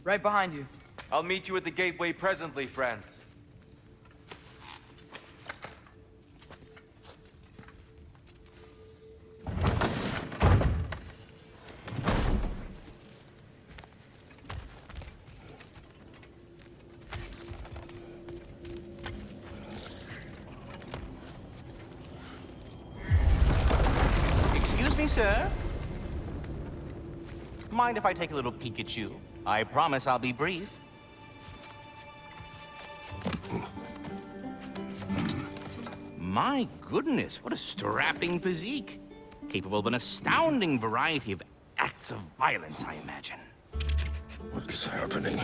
Right behind you. I'll meet you at the gateway presently, friends. Excuse me, sir. Mind if I take a little peek at you? I promise I'll be brief. My goodness, what a strapping physique. Capable of an astounding variety of acts of violence, I imagine. What is happening?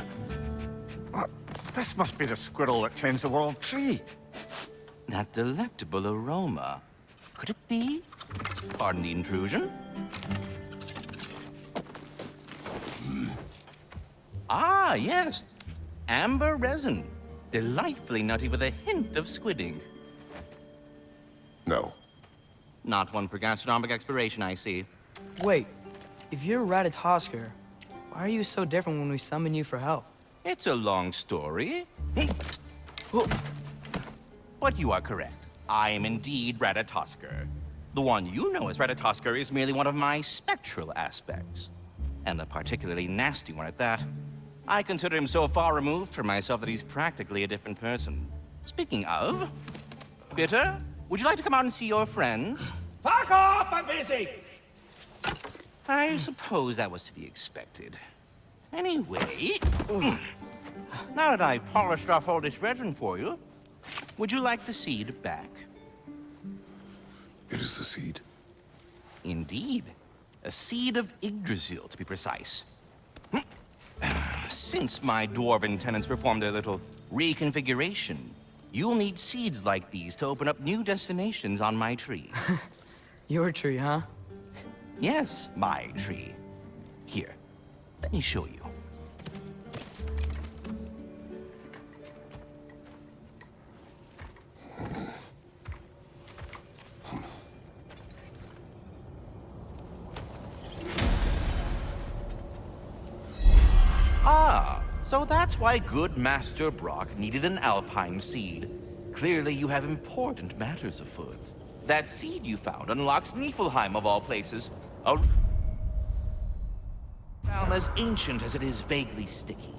This must be the squirrel that tends the world tree. That delectable aroma. Could it be? Pardon the intrusion. Ah, yes. Amber resin. Delightfully nutty with a hint of squidding. No. Not one for gastronomic exploration, I see. Wait, if you're Ratatoskr, why are you so different when we summon you for help? It's a long story. But you are correct. I am indeed Ratatoskr. The one you know as Ratatoskr is merely one of my spectral aspects. And a particularly nasty one at that. I consider him so far removed from myself that he's practically a different person. Speaking of, Bitter, would you like to come out and see your friends? Fuck off! I'm busy! I suppose that was to be expected. Anyway, now that I've polished off all this resin for you, would you like the seed back? It is the seed. Indeed. A seed of Yggdrasil, to be precise. Since my dwarven tenants performed their little reconfiguration, you'll need seeds like these to open up new destinations on my tree. Your tree, huh? Yes, my tree. Here, let me show you. Ah, so that's why good Master Brock needed an Alfheim seed. Clearly you have important matters afoot. That seed you found unlocks Niflheim of all places. A realm as ancient as it is vaguely sticky.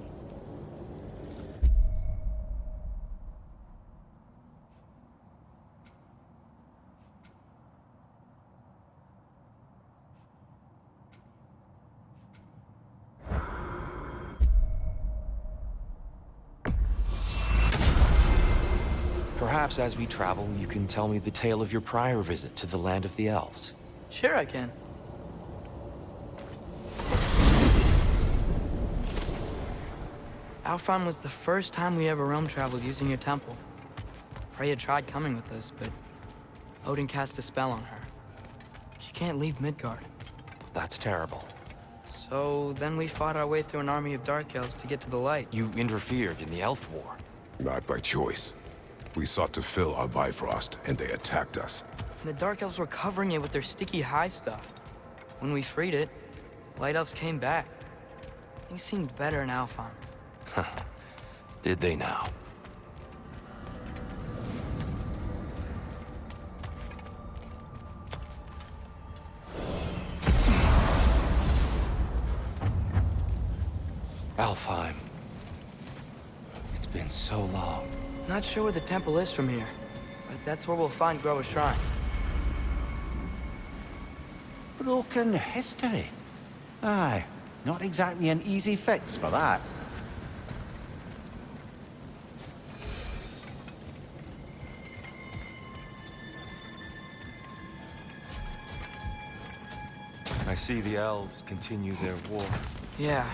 Perhaps as we travel, you can tell me the tale of your prior visit to the land of the elves. Sure I can. Alfheim was the first time we ever realm traveled using your temple. Freya tried coming with us, but Odin cast a spell on her. She can't leave Midgard. That's terrible. So then we fought our way through an army of dark elves to get to the light. You interfered in the elf war. Not by choice. We sought to fill our Bifrost, and they attacked us. And the dark elves were covering it with their sticky hive stuff. When we freed it, light elves came back. Things seemed better in Alfheim. Did they now? Alfheim. It's been so long. Not sure where the temple is from here, but that's where we'll find Groa's shrine. Broken history. Aye, not exactly an easy fix for that. I see the elves continue their war. Yeah,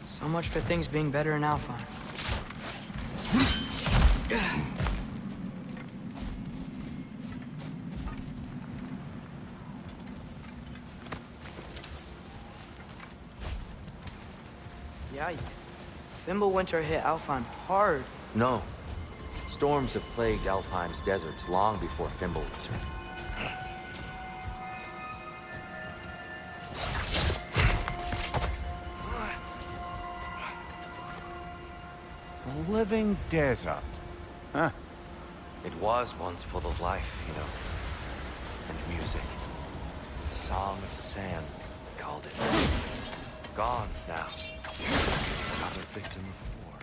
so much for things being better in Alfheim. Yikes. Fimbulwinter hit Alfheim hard. No. Storms have plagued Alfheim's deserts long before Fimbulwinter. living desert. Huh. It was once full of life, you know. And music. The Song of the Sands, they called it. Gone now. Another victim of war.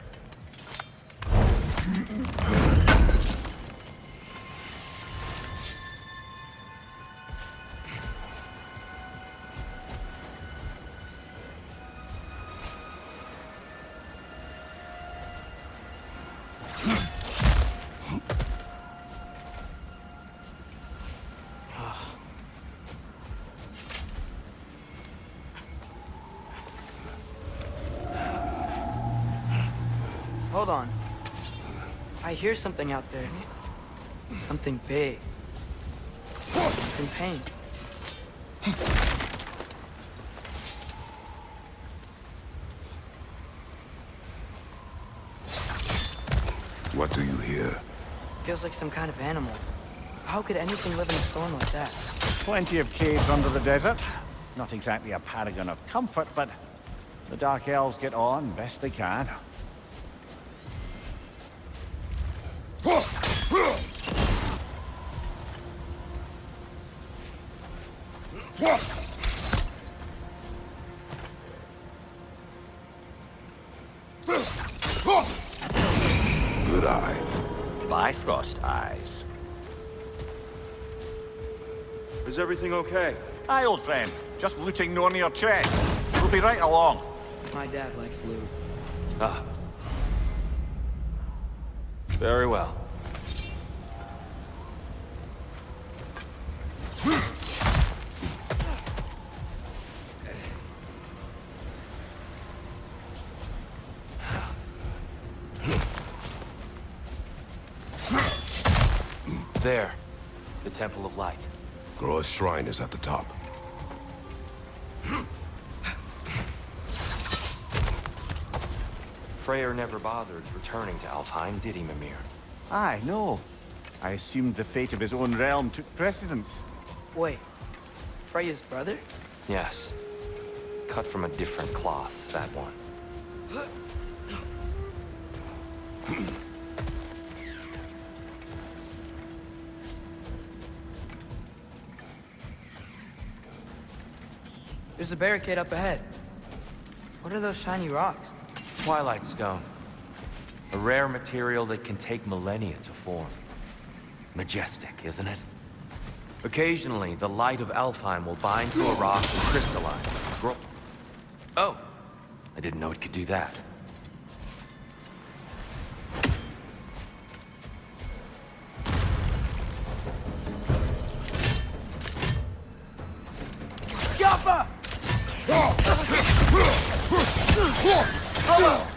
Hold on. I hear something out there. Something big. It's in pain. What do you hear? Feels like some kind of animal. How could anything live in a storm like that? Plenty of caves under the desert. Not exactly a paragon of comfort, but the Dark Elves get on best they can. Good eye. Bifrost eyes. Is everything okay? Aye, old friend. Just looting no near chest. We'll be right along. My dad likes loot. Ah. Very well. There. The Temple of Light. Groa's shrine is at the top. Freyr never bothered returning to Alfheim, did he, Mimir? Aye, no. I assumed the fate of his own realm took precedence. Wait. Freya's brother? Yes. Cut from a different cloth, that one. There's a barricade up ahead. What are those shiny rocks? Twilight Stone. A rare material that can take millennia to form. Majestic, isn't it? Occasionally, the light of Alfheim will bind to a rock and crystallize. Oh! I didn't know it could do that. Gaffa!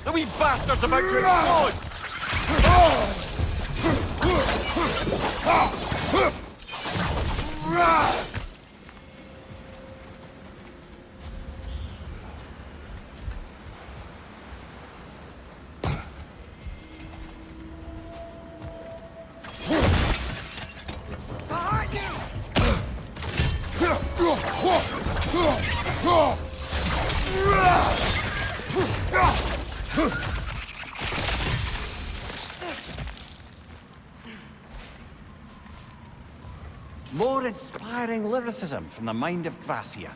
The wee bastard's about to explode! More inspiring lyricism from the mind of Kvasir.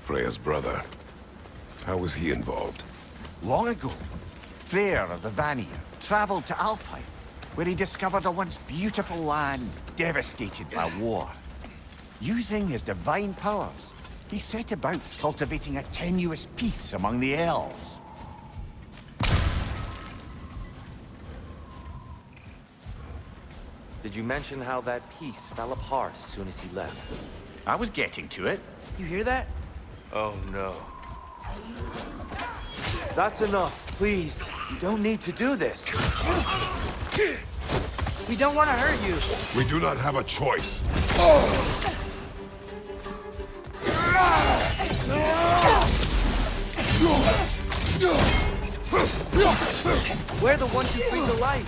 Freya's brother. How was he involved? Long ago, Freyr of the Vanir traveled to Alfheim, where he discovered a once beautiful land devastated by war. Using his divine powers, he set about cultivating a tenuous peace among the elves. Did you mention how that piece fell apart as soon as he left? I was getting to it. You hear that? Oh no. That's enough, please. You don't need to do this. We don't want to hurt you. We do not have a choice. We're the ones who bring the light.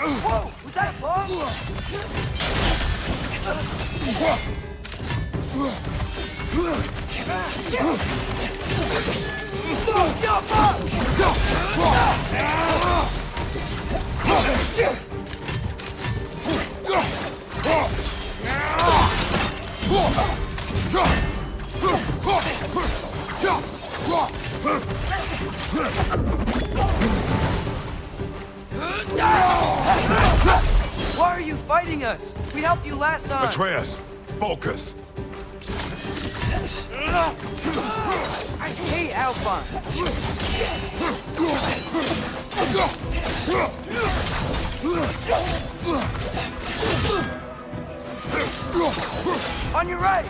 Whoa! Was that a Why are you fighting us? We helped you last time. Atreus, focus. I hate Alfheim. On your right.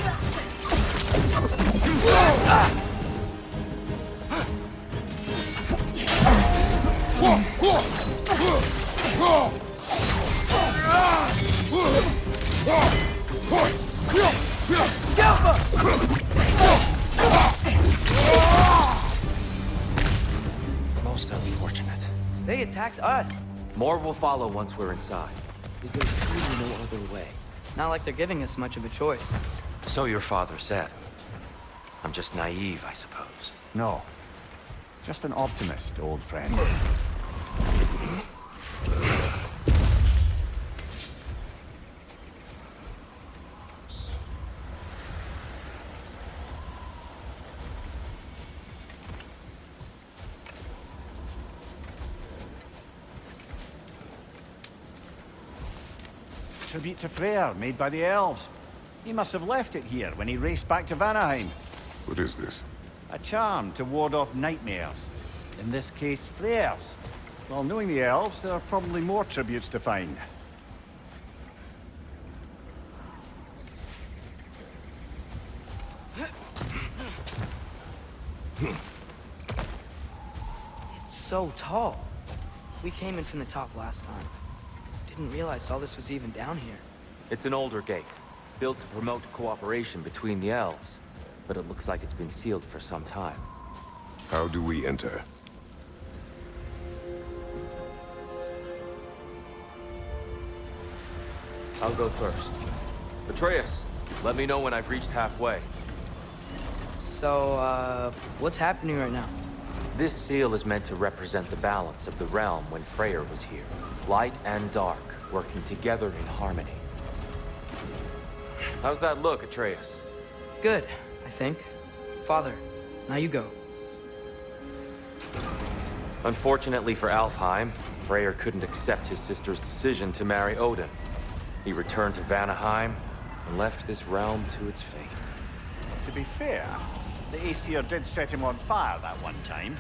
Most unfortunate. They attacked us. More will follow once we're inside. Is there truly no other way? Not like they're giving us much of a choice. So your father said. I'm just naive, I suppose. No. Just an optimist, old friend. Tribute to Freyr, made by the elves. He must have left it here when he raced back to Vanaheim. What is this? A charm to ward off nightmares. In this case, Freyr's. Well, knowing the elves, there are probably more tributes to find. It's so tall. We came in from the top last time. Didn't realize all this was even down here. It's an older gate, built to promote cooperation between the elves. But it looks like it's been sealed for some time. How do we enter? I'll go first. Atreus, let me know when I've reached halfway. So, what's happening right now? This seal is meant to represent the balance of the realm when Freyr was here. Light and dark, working together in harmony. How's that look, Atreus? Good, I think. Father, now you go. Unfortunately for Alfheim, Freyr couldn't accept his sister's decision to marry Odin. He returned to Vanaheim and left this realm to its fate. To be fair, the Aesir did set him on fire that one time.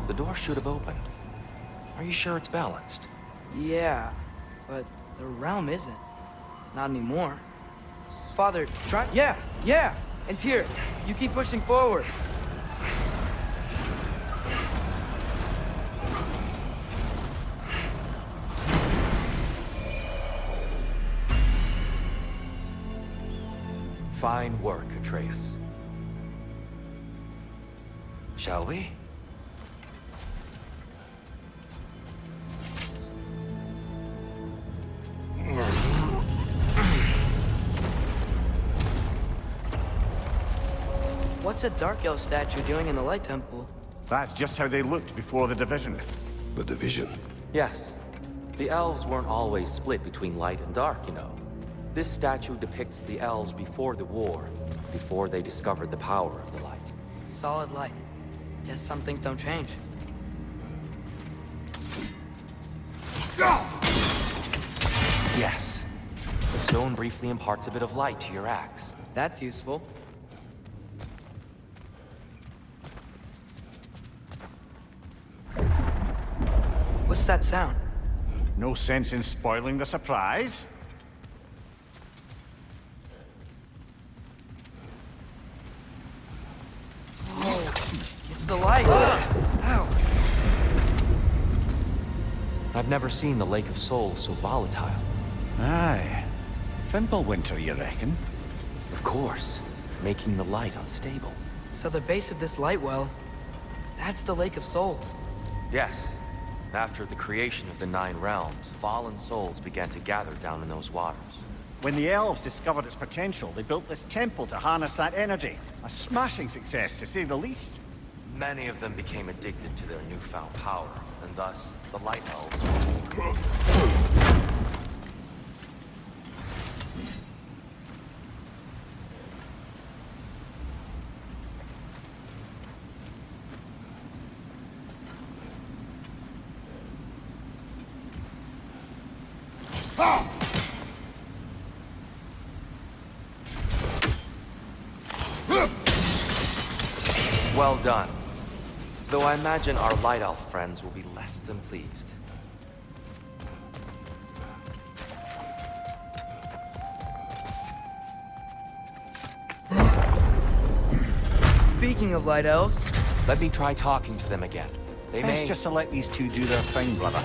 The door should have opened. Are you sure it's balanced? Yeah, but the realm isn't. Not anymore. Father, try... Yeah! And Tyr, you keep pushing forward. Fine work, Atreus. Shall we? What's a Dark Elf statue doing in the Light Temple? That's just how they looked before the division. The division. Yes. The elves weren't always split between light and dark, you know. This statue depicts the elves before the war, before they discovered the power of the light. Solid light. Guess some things don't change. Yes. The stone briefly imparts a bit of light to your axe. That's useful. What's that sound? No sense in spoiling the surprise. Oh, light! Ow! I've never seen the Lake of Souls so volatile. Aye. Fimbulwinter, you reckon? Of course, making the light unstable. So the base of this light well, that's the Lake of Souls. Yes. After the creation of the Nine Realms, fallen souls began to gather down in those waters. When the elves discovered its potential, they built this temple to harness that energy. A smashing success, to say the least. Many of them became addicted to their newfound power, and thus, the Light Elves were born. Well done. Though I imagine our Light Elf friends will be less than pleased. Speaking of light elves, Let me try talking to them again. They Best may... just to let these two do their thing, brother.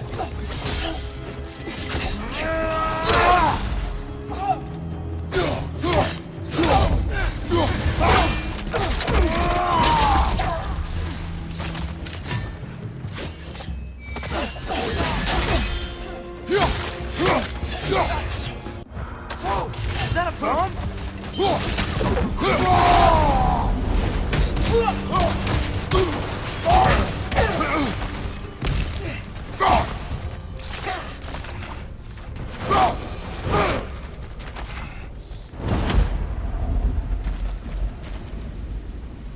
is that a bomb?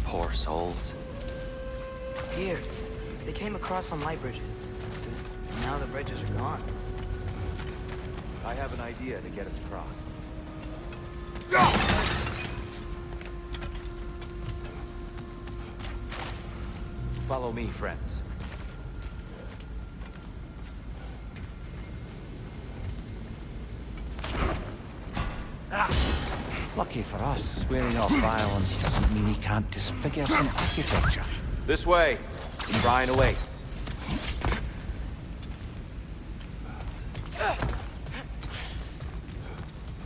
Poor souls. Here, they came across on light bridges. But now the bridges are gone. I have an idea to get us across. Follow me, friends. Lucky for us, swearing off violence doesn't mean he can't disfigure some architecture. This way. Brian awaits.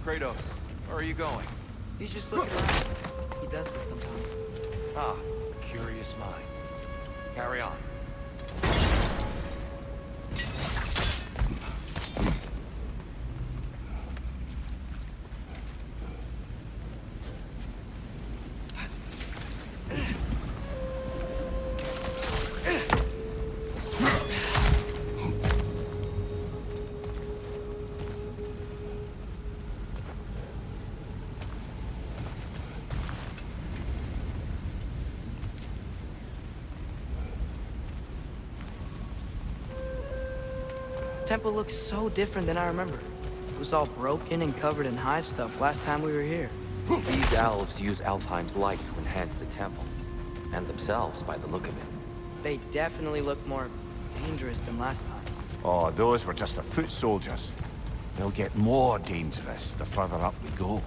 Kratos, where are you going? He's just looking around. He does this sometimes. Ah, a curious mind. Carry on. Temple looks so different than I remember. It was all broken and covered in hive stuff last time we were here. These elves use Alfheim's light to enhance the temple. And themselves, by the look of it. They definitely look more dangerous than last time. Oh, those were just the foot soldiers. They'll get more dangerous the further up we go.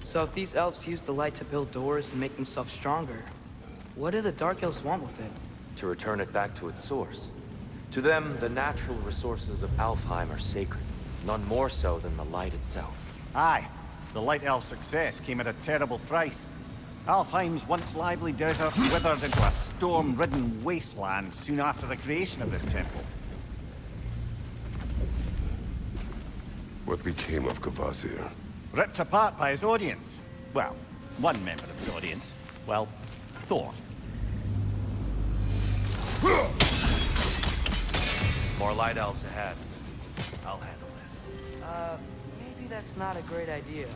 So if these elves use the light to build doors and make themselves stronger, what do the Dark Elves want with it? To return it back to its source. To them, the natural resources of Alfheim are sacred, none more so than the light itself. Aye, the Light Elf success came at a terrible price. Alfheim's once lively desert withered into a storm-ridden wasteland soon after the creation of this temple. What became of Kvasir? Ripped apart by his audience. Well, one member of his audience. Well, Thor. More light elves ahead. I'll handle this. Maybe that's not a great idea.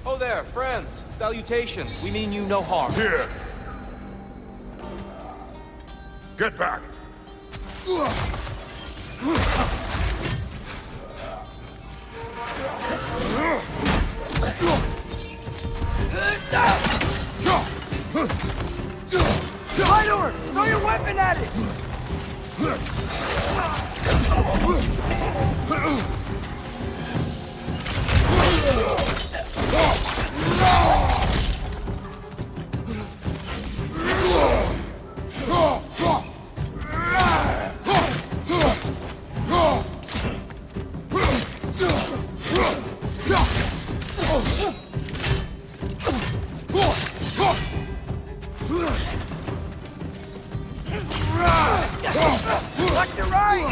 Oh there, friends. Salutations. We mean you no harm. Here! Get back! Minor! Throw your weapon at it! Left to right!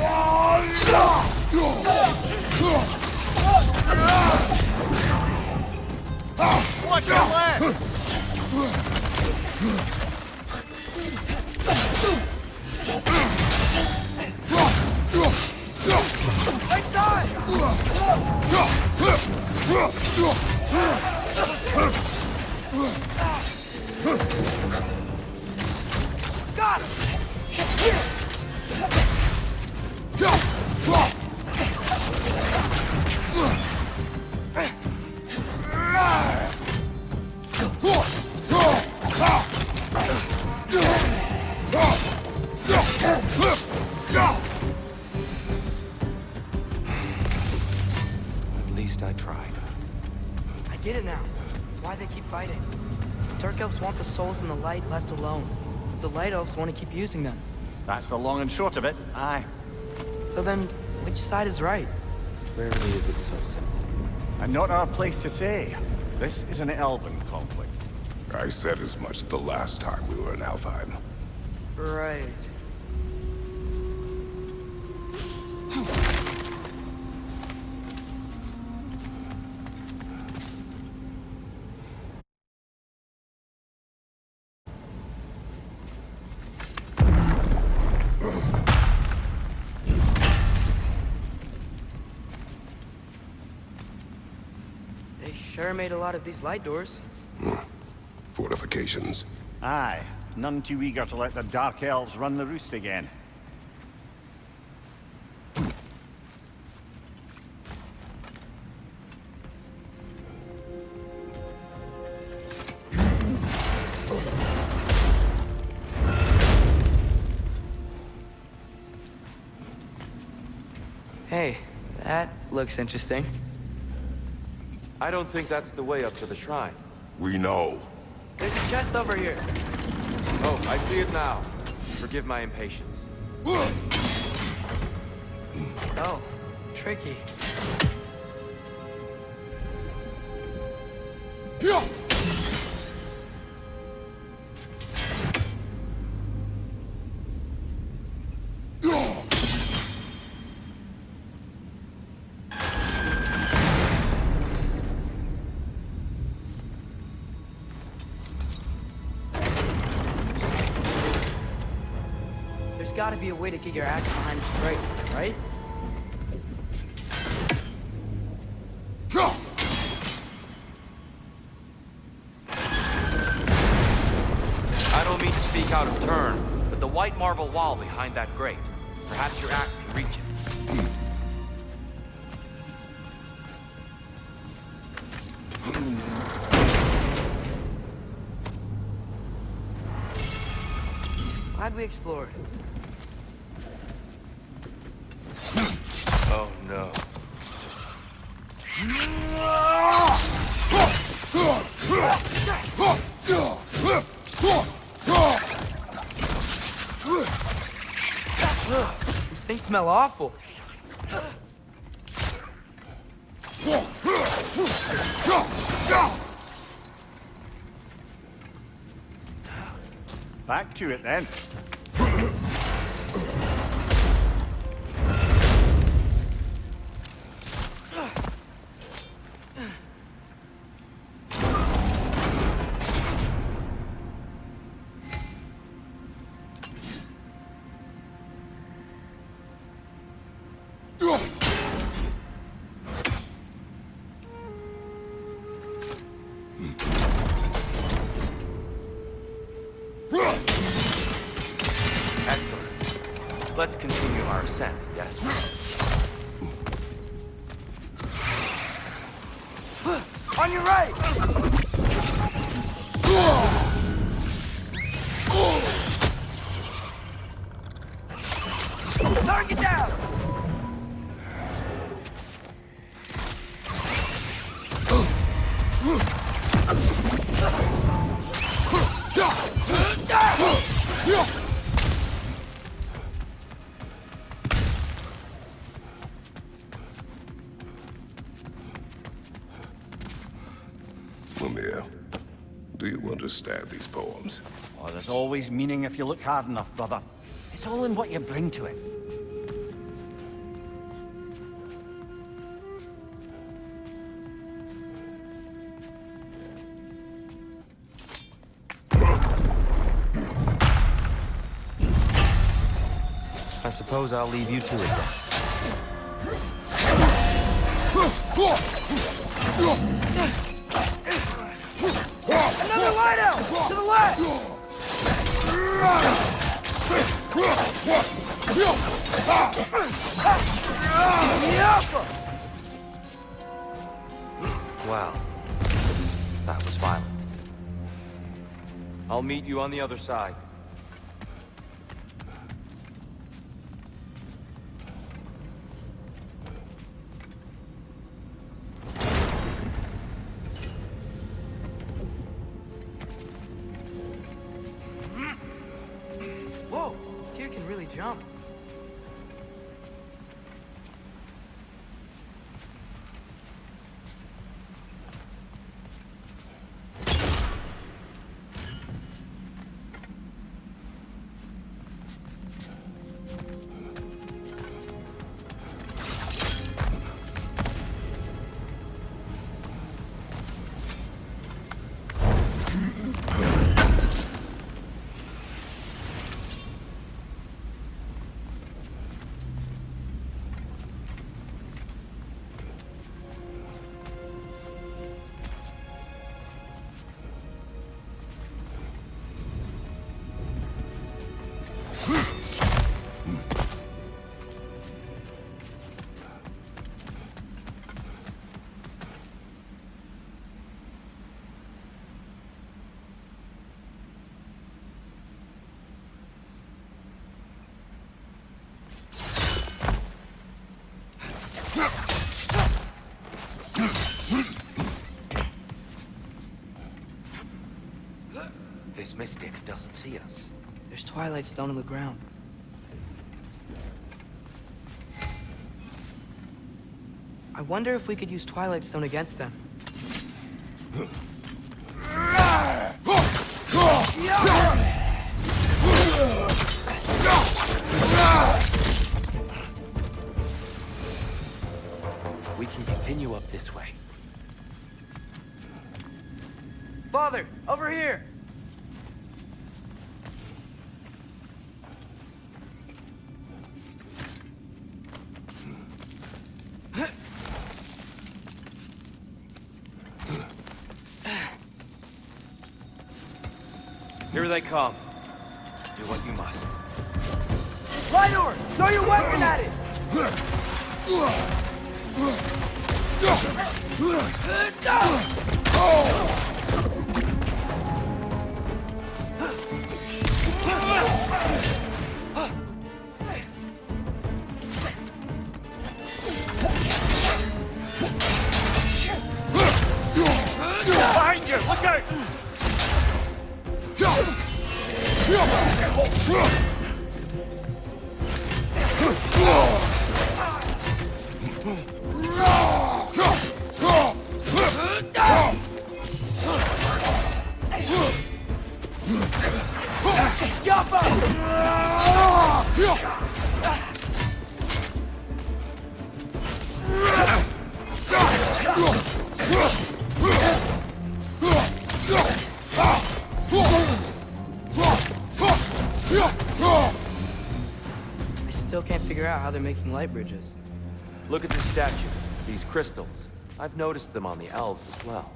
On your right! Watch your left! Right side! Got him! At least I tried. I get it now. Why they keep fighting. Dark Elves want the souls in the light left alone. The Light Elves want to keep using them. That's the long and short of it, aye. So then, which side is right? Rarely is it so simple. And not our place to say. This is an elven conflict. I said as much the last time we were in Alfheim. Right. They sure made a lot of these light doors. Fortifications. Aye, none too eager to let the Dark Elves run the roost again. Hey, that looks interesting. I don't think that's the way up to the shrine. We know. There's a chest over here. Oh, I see it now. Forgive my impatience. Oh, tricky. There's gotta be a way to get your axe behind this bracelet, right? I don't mean to speak out of turn, but the white marble wall behind that grate. Perhaps your axe can reach it. Glad we explored. Oh no. These things smell awful. Back to it then. Excellent. Let's continue our ascent, yes? On your right! Target down! Mimir, do you understand these poems? Oh, there's always meaning if you look hard enough, brother. It's all in what you bring to it. I suppose I'll leave you to it then. Another light-out! To the left! Wow. That was violent. I'll meet you on the other side. Whoa! Tyr can really jump. This mystic doesn't see us. There's twilight stone on the ground. I wonder if we could use twilight stone against them. We can continue up this way. Father, over here! Here they come. Do what you must. Lightor! Throw your weapon at it! Behind you! Look out! I still can't figure out how they're making light bridges. Look at the statue. These crystals. I've noticed them on the elves as well.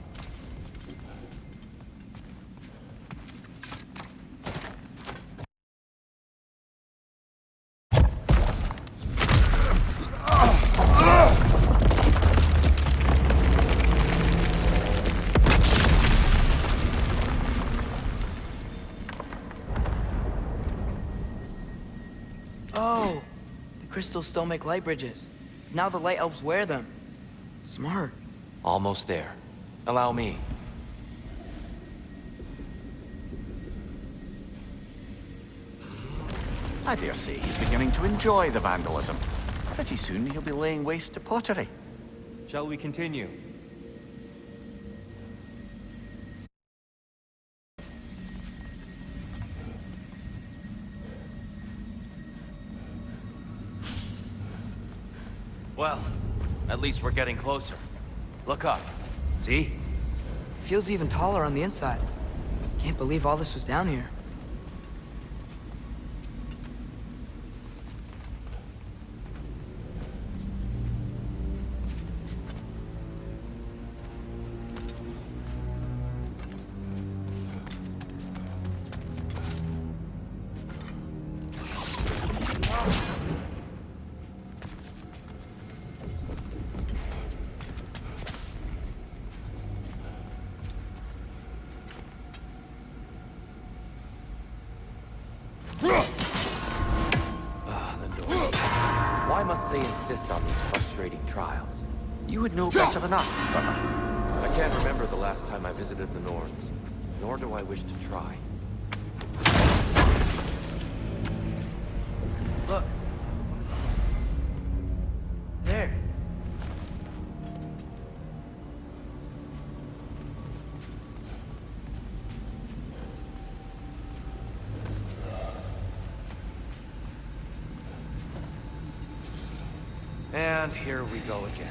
Oh! The crystals still make light bridges. Now the light elves wear them. Smart. Almost there. Allow me. I dare say he's beginning to enjoy the vandalism. Pretty soon he'll be laying waste to pottery. Shall we continue? Well, at least we're getting closer. Look up. See? Feels even taller on the inside. Can't believe all this was down here. Why must they insist on these frustrating trials? You would know better than us, brother. I can't remember the last time I visited the Norns, nor do I wish to try. Look. There. And here we go again.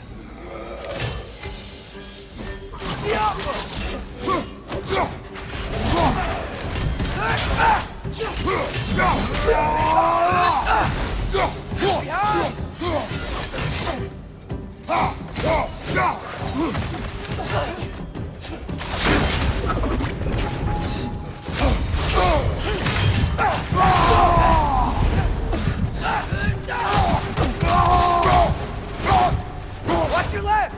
Watch your left!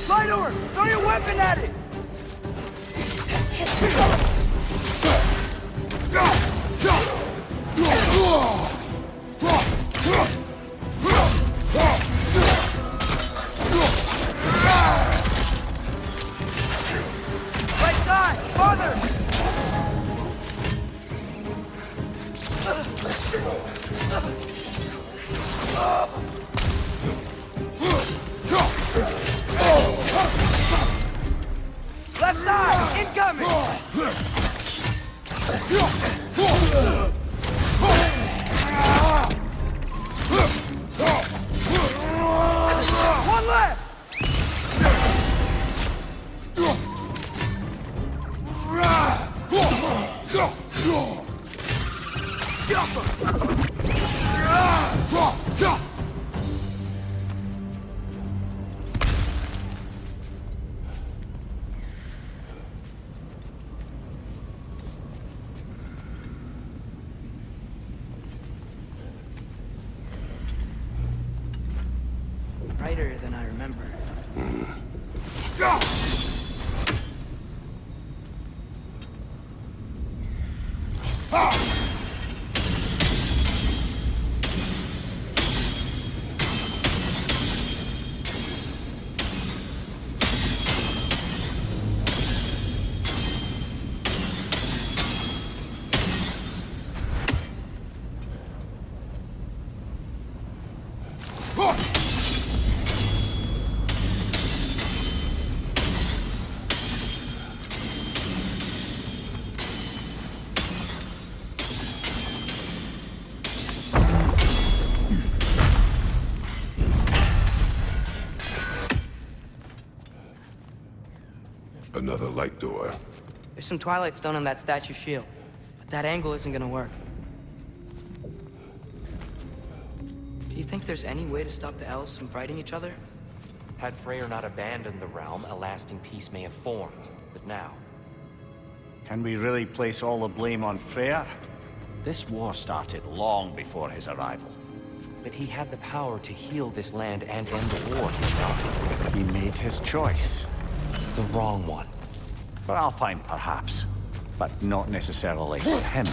Slide over! Throw your weapon at it! Right side! Farther! Left side! Incoming! One left! brighter than I remember. Another light door. There's some Twilight Stone on that statue shield, but that angle isn't gonna work. Do you think there's any way to stop the elves from fighting each other? Had Freyr not abandoned the realm, a lasting peace may have formed. But now, Can we really place all the blame on Freyr? This war started long before his arrival. but he had the power to heal this land and end the war, did he not? He made his choice. The wrong one. For Alfheim, perhaps. But not necessarily for him.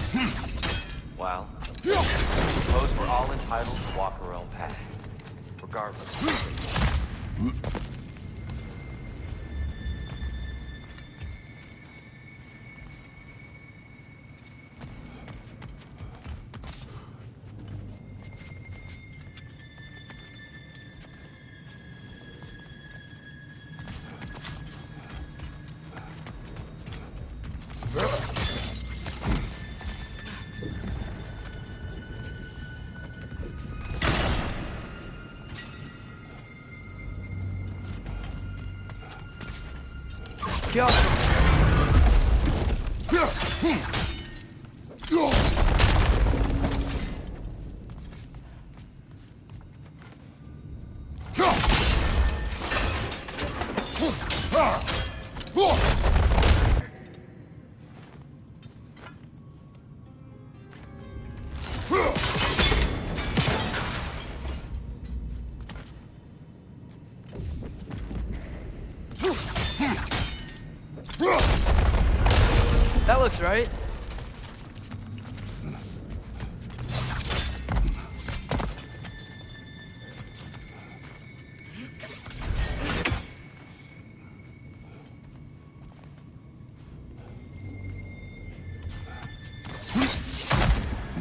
Well, I suppose we're all entitled to walk our own paths, regardless. Yo! That looks right.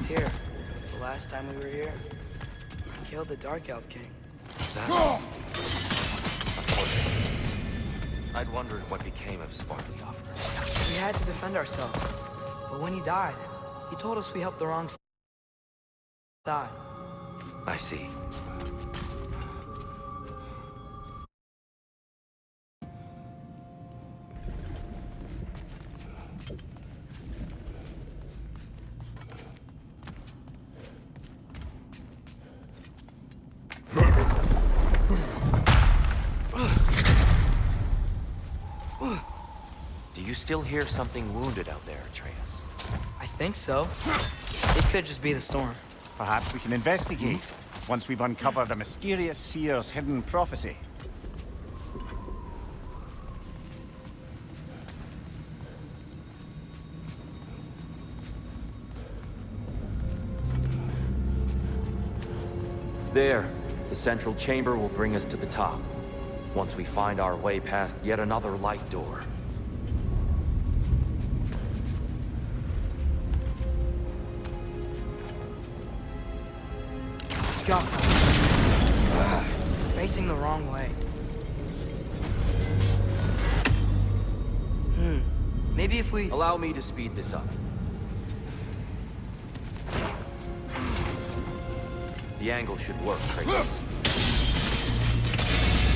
Here, the last time we were here, we killed the Dark Elf King. I'd wondered what became of Svartalfheim. We had to defend ourselves. But when he died, he told us we helped the wrong side. I see. Do you still hear something wounded out there, Atreus? I think so. It could just be the storm. Perhaps we can investigate, once we've uncovered a mysterious seer's hidden prophecy. There. The central chamber will bring us to the top. Once we find our way past yet another light door. Go. It's facing the wrong way. Maybe if we... Allow me to speed this up. The angle should work, Atreus.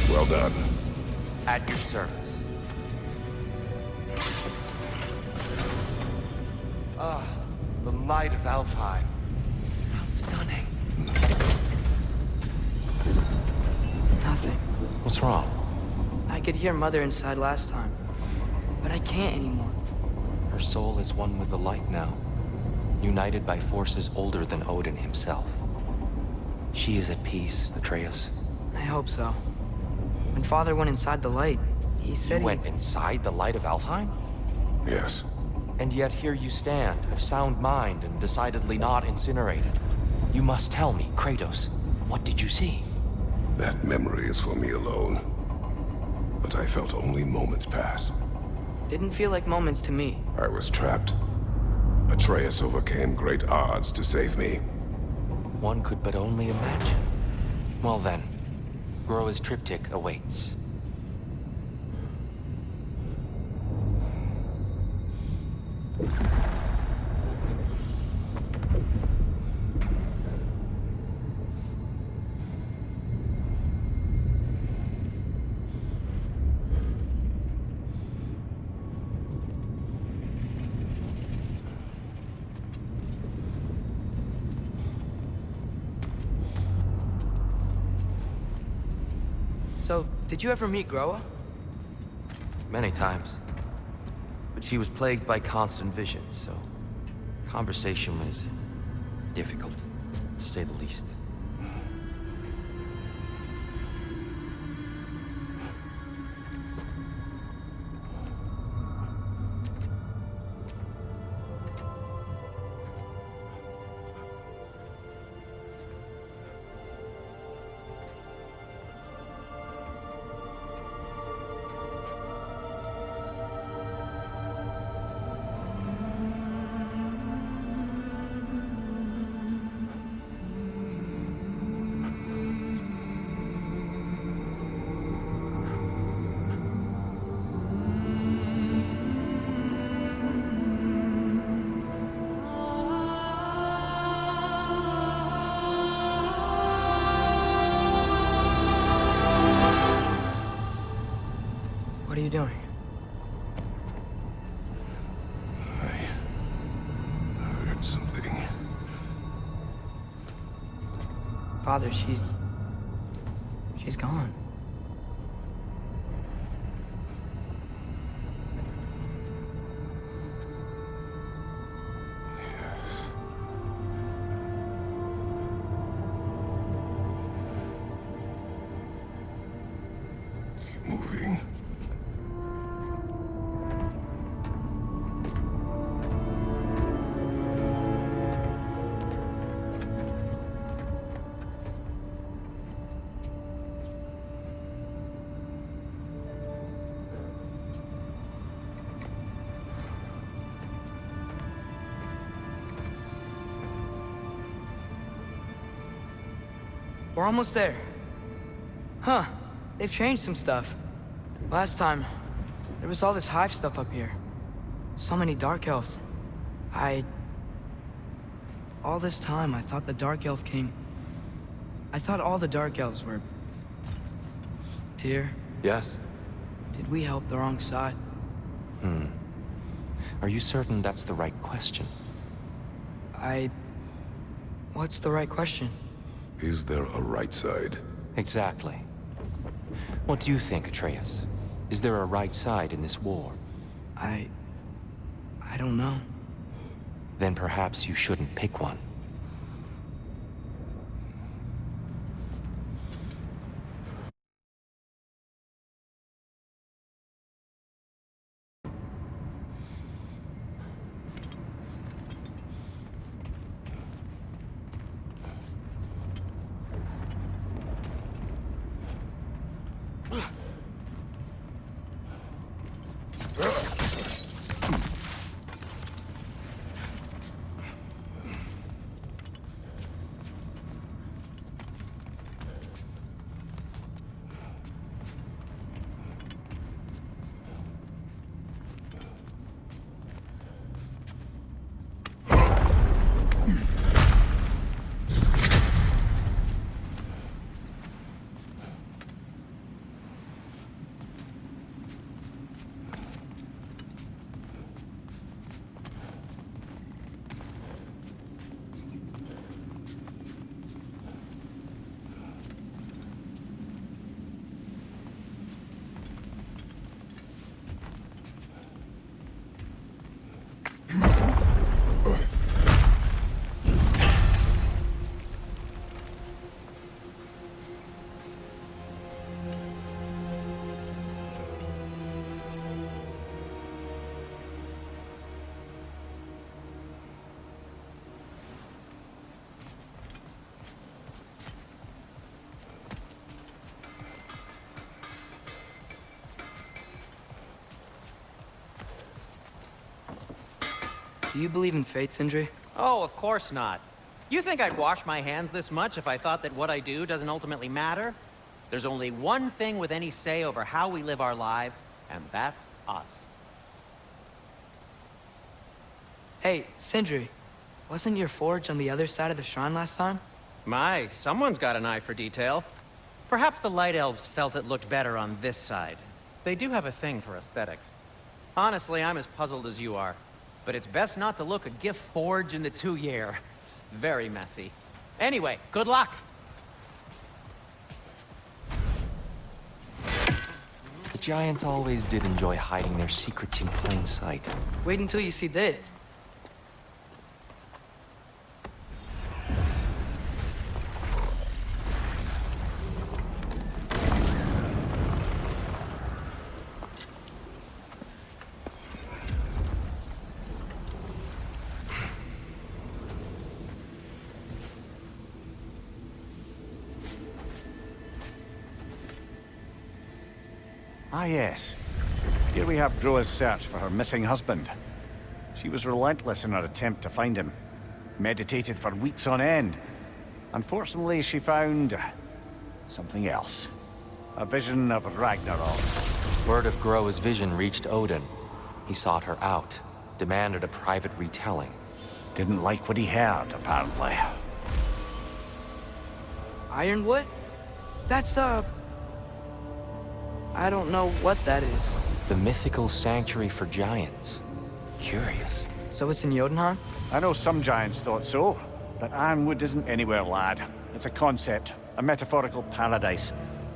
Well done. At your service. Ah, the might of Alfheim. How stunning. Nothing. What's wrong? I could hear Mother inside last time, but I can't anymore. Her soul is one with the light now, united by forces older than Odin himself. She is at peace, Atreus. I hope so. When Father went inside the light, he said You went inside the light of Alfheim? Yes. And yet here you stand, of sound mind and decidedly not incinerated. You must tell me, Kratos, what did you see? That memory is for me alone. But I felt only moments pass. Didn't feel like moments to me. I was trapped. Atreus overcame great odds to save me. One could but only imagine. Well then, Groa's triptych awaits. So, did you ever meet Groa? Many times. But she was plagued by constant visions, so conversation was difficult, to say the least. What are you doing? I heard something. Father, she's gone. Keep moving. We're almost there. Huh. They've changed some stuff. Last time, there was all this hive stuff up here. So many Dark Elves. All this time, I thought the Dark Elf King... I thought all the Dark Elves were... Tyr, Yes? did we help the wrong side? Are you certain that's the right question? What's the right question? Is there a right side? Exactly. What do you think, Atreus? Is there a right side in this war? I don't know. Then perhaps you shouldn't pick one. Do you believe in fate, Sindri? Oh, of course not. You think I'd wash my hands this much if I thought that what I do doesn't ultimately matter? There's only one thing with any say over how we live our lives, and that's us. Hey, Sindri, wasn't your forge on the other side of the shrine last time? My, someone's got an eye for detail. Perhaps the Light Elves felt it looked better on this side. They do have a thing for aesthetics. Honestly, I'm as puzzled as you are. But it's best not to look a gift forge in the 2-year. Very messy. Anyway, good luck! The Giants always did enjoy hiding their secrets in plain sight. Wait until you see this. Ah, yes. Here we have Groa's search for her missing husband. She was relentless in her attempt to find him. Meditated for weeks on end. Unfortunately, she found something else. A vision of Ragnarok. Word of Groa's vision reached Odin. He sought her out, demanded a private retelling. Didn't like what he heard, apparently. Ironwood? That's the... I don't know what that is. The mythical sanctuary for giants. Curious. So it's in Jotunheim? I know some giants thought so, but Ironwood isn't anywhere, lad. It's a concept, a metaphorical paradise.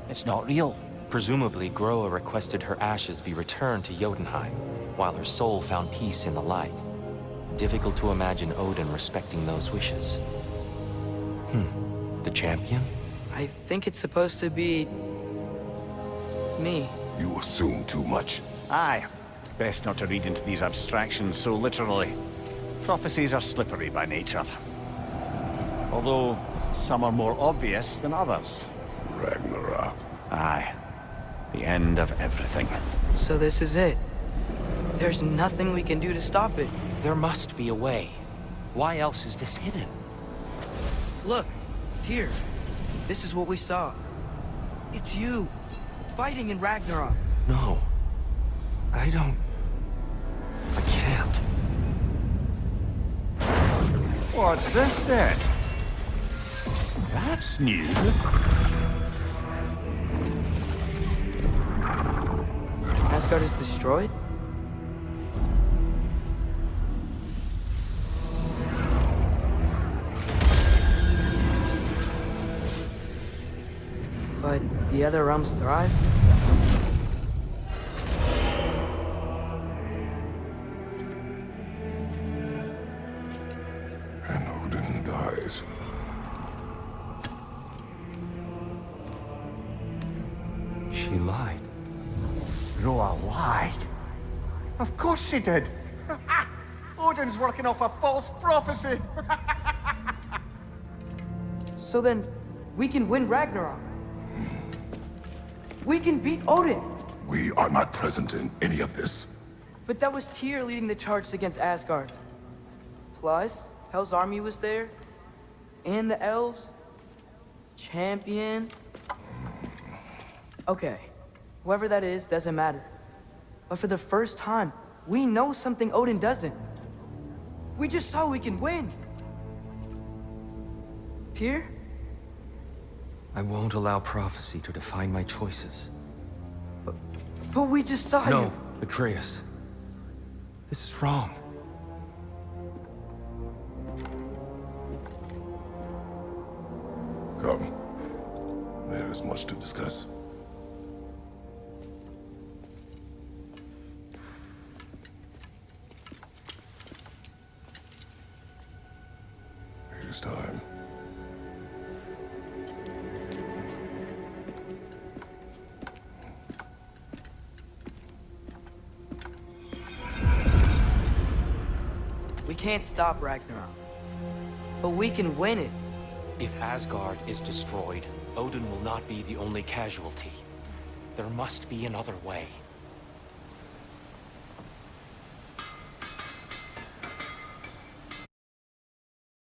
It's not real. Presumably, Groa requested her ashes be returned to Jotunheim, while her soul found peace in the light. Difficult to imagine Odin respecting those wishes. The champion? I think it's supposed to be... me. You assume too much. Aye. Best not to read into these abstractions so literally. Prophecies are slippery by nature. Although, some are more obvious than others. Ragnarok. Aye. The end of everything. So this is it. There's nothing we can do to stop it. There must be a way. Why else is this hidden? Look, Tyr. This is what we saw. It's you, fighting in Ragnarok. No. I don't... I can't. What's this then? That's new. Asgard is destroyed? But the other realms thrive? And Odin dies. She lied. Groa lied. Of course she did. Odin's working off a false prophecy. So then, we can win Ragnarok. We can beat Odin. We are not present in any of this. But that was Tyr leading the charge against Asgard. Plus, Hell's army was there. And the elves. Champion. Okay. Whoever that is, doesn't matter. But for the first time, we know something Odin doesn't. We just saw we can win. Tyr? I won't allow prophecy to define my choices. But we just saw No, you. Atreus. This is wrong. Come. There is much to discuss. It is time. We can't stop Ragnarok. But we can win it. If Asgard is destroyed, Odin will not be the only casualty. There must be another way.